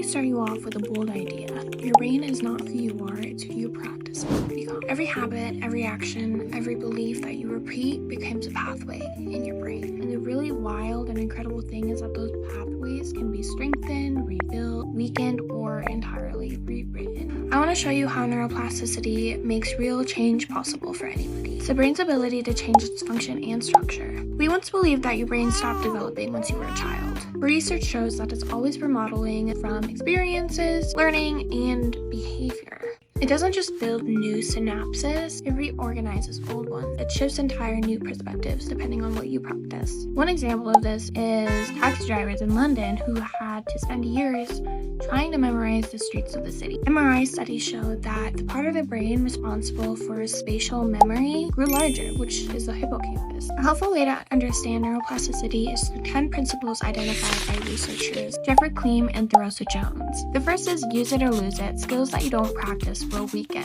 start you off with a bold idea. Your brain is not who you are, it's who you practice to become. Every habit, every action, every belief that you repeat becomes a pathway in your brain. And the really wild and incredible thing is that those pathways can be strengthened, rebuilt, weakened, or entirely rewritten. I want to show you how neuroplasticity makes real change possible for anybody. It's the brain's ability to change its function and structure. We once believed that your brain stopped developing once you were a child. Research shows that it's always remodeling from experiences, learning, and behavior. It doesn't just build new synapses, it reorganizes old ones. It shifts entire new perspectives depending on what you practice. One example of this is taxi drivers in London who had to spend years trying to memorize the streets of the city. MRI studies showed that the part of the brain responsible for spatial memory grew larger, which is the hippocampus. A helpful way to understand neuroplasticity is through 10 principles identified by researchers Jeffrey Kleem and Therosa Jones. The first is use it or lose it, skills that you don't practice will weaken.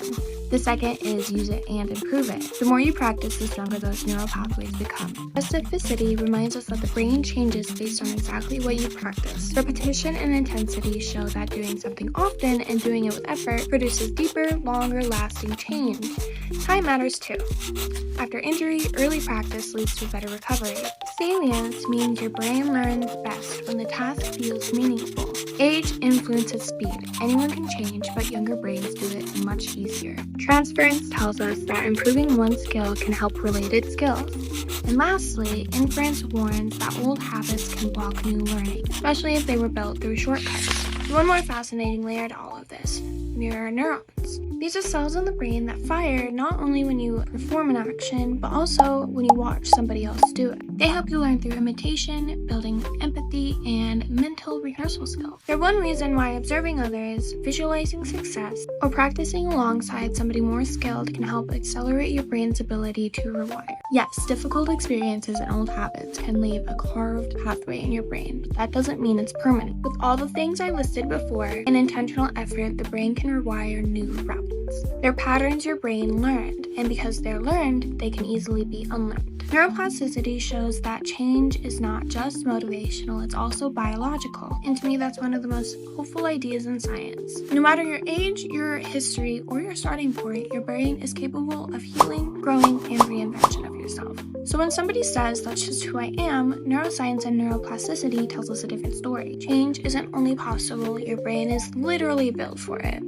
The second is use it and improve it. The more you practice, the stronger those neural pathways become. Specificity reminds us that the brain changes based on exactly what you practice. Repetition and intensity show that doing something often and doing it with effort produces deeper, longer lasting change. Time matters too. After injury, early practice leads to better recovery. Salience means your brain learns best when the task feels meaningful. Age influences speed. Anyone can change, but younger brains do it much easier. Transference tells us that improving one skill can help related skills. And lastly, inference warns that old habits can block new learning, especially if they were built through shortcuts. One more fascinating layer to all of this: mirror neurons. These are cells in the brain that fire not only when you perform an action, but also when you watch somebody else do it. They help you learn through imitation, building empathy, and mental rehearsal skills. They're one reason why observing others, visualizing success, or practicing alongside somebody more skilled can help accelerate your brain's ability to rewire. Yes, difficult experiences and old habits can leave a carved pathway in your brain, but that doesn't mean it's permanent. With all the things I listed before, in intentional effort, the brain can rewire new routes. They're patterns your brain learned, and because they're learned, they can easily be unlearned. Neuroplasticity shows that change is not just motivational, it's also biological. And to me, that's one of the most hopeful ideas in science. No matter your age, your history, or your starting point, your brain is capable of healing, growing, and reinvention of yourself. So when somebody says, "That's just who I am," neuroscience and neuroplasticity tells us a different story. Change isn't only possible, your brain is literally built for it.